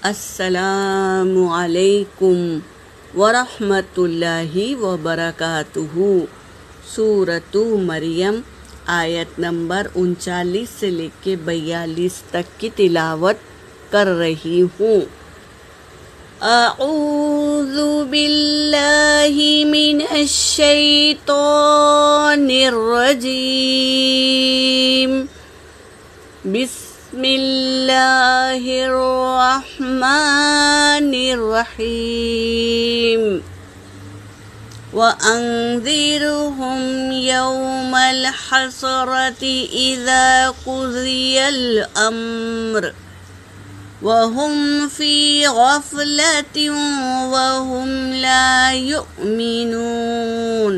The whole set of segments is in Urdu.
السلام علیکم ورحمۃ اللہ وبرکاتہ۔ سورۃ مریم آیت نمبر 39 سے لے کے 42 تک کی تلاوت کر رہی ہوں۔ اعوذ باللہ من الشیطان الرجیم، بسم اللہ الرحمن الرحیم۔ وَأَنذِرْهُمْ يَوْمَ الْحَسْرَةِ إِذَا قُضِيَ الْأَمْرُ وَهُمْ فِي غَفْلَةٍ وَهُمْ لَا يُؤْمِنُونَ۔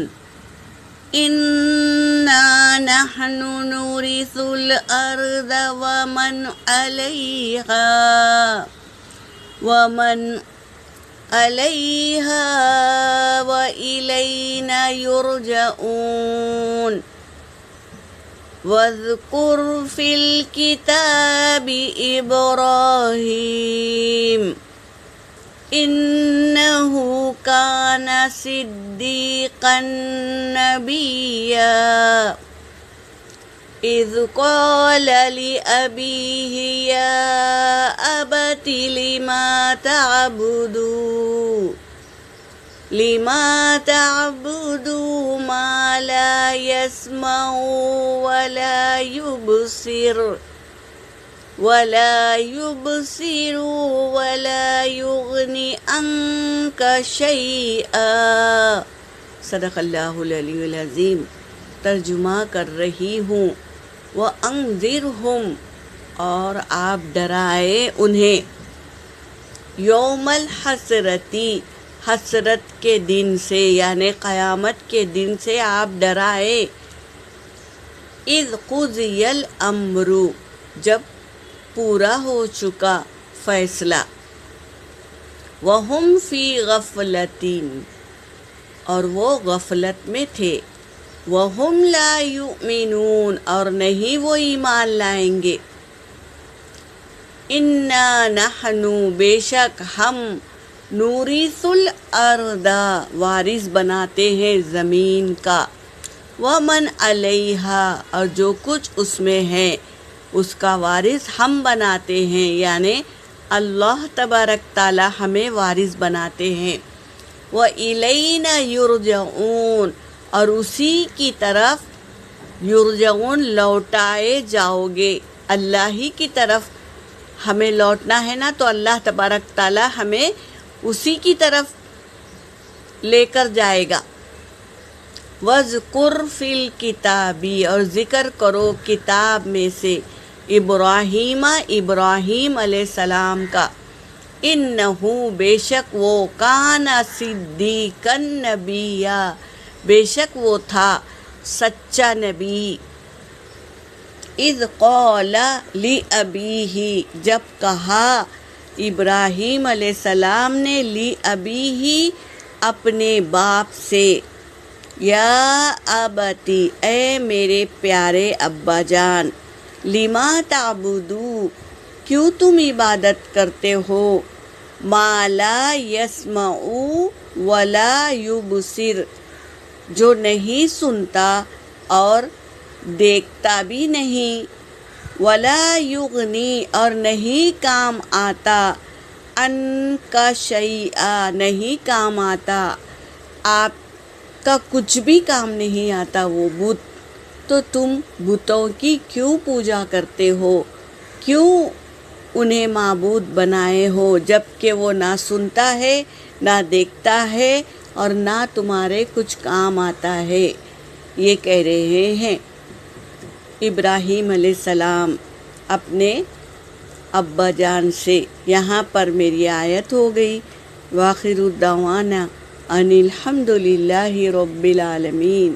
إِنَّا نَحْنُ نُورِثُ الْأَرْضَ وَمَنْ عَلَيْهَا وَإِلَيْنَا يُرْجَعُونَ۔ وَاذْكُرْ فِي الْكِتَابِ إِبْرَاهِيمَ إِنَّهُ كَانَ صِدِّيقًا نَبِيًّا، إِذْ قَالَ لِأَبِيهِ يَا أَبَتِ لِمَ تَعْبُدُ مَا لَا يَسْمَعُ وَلَا يُبْصِرُ وَلَا يُغْنِي عَنْكَ شَيْئًا۔ صدق اللہ العلی العظیم۔ ترجمہ کر رہی ہوں۔ وَأَنذِرْهُمْ، اور آپ ڈرائے انہیں، یوم الحسرتی، حسرت کے دن سے یعنی قیامت کے دن سے آپ ڈرائے، اذ قضی الامر، جب پورا ہو چکا فیصلہ، وہم فی غفلۃ، اور وہ غفلت میں تھے، وہم لا یؤمنون، اور نہیں وہ ایمان لائیں گے، انا نحن، بے شک ہم، نورث الارض، وارث بناتے ہیں زمین کا، ومن علیہا، اور جو کچھ اس میں ہے اس کا وارث ہم بناتے ہیں، یعنی اللہ تبارک تعالی ہمیں وارث بناتے ہیں، وَإِلَيْنَا يُرْجَعُونَ، اور اسی کی طرف یرجعون، لوٹائے جاؤ گے، اللہ ہی کی طرف ہمیں لوٹنا ہے نا، تو اللہ تبارک تعالی ہمیں اسی کی طرف لے کر جائے گا۔ وَاذْكُرْ فِي الْكِتَابِ، اور ذکر کرو کتاب میں سے، ابراہیم علیہ السلام کا، اِنَّهُ، بے شک وہ، کان صدیقا نبیّا، بے شک وہ تھا سچا نبی، اذ قال لأبیہ، جب کہا ابراہیم علیہ السلام نے، لأبیہ، اپنے باپ سے، یا ابتی، اے میرے پیارے ابا جان، لما تعبدو، کیوں تم عبادت کرتے ہو، ما لا یسمع ولا یبصر، جو نہیں سنتا اور دیکھتا بھی نہیں، ولا یغنی، اور نہیں کام آتا، عنک شیئا، نہیں کام آتا، آپ کا کچھ بھی کام نہیں آتا وہ بت، تو تم بتوں کی کیوں پوجا کرتے ہو، کیوں انہیں معبود بنائے ہو، جب کہ وہ نہ سنتا ہے، نہ دیکھتا ہے، اور نہ تمہارے کچھ کام آتا ہے۔ یہ کہہ رہے ہیں ابراہیم علیہ السلام اپنے ابا جان سے۔ یہاں پر میری آیت ہو گئی۔ وآخر الدعوانا ان الحمد للہ رب العالمین۔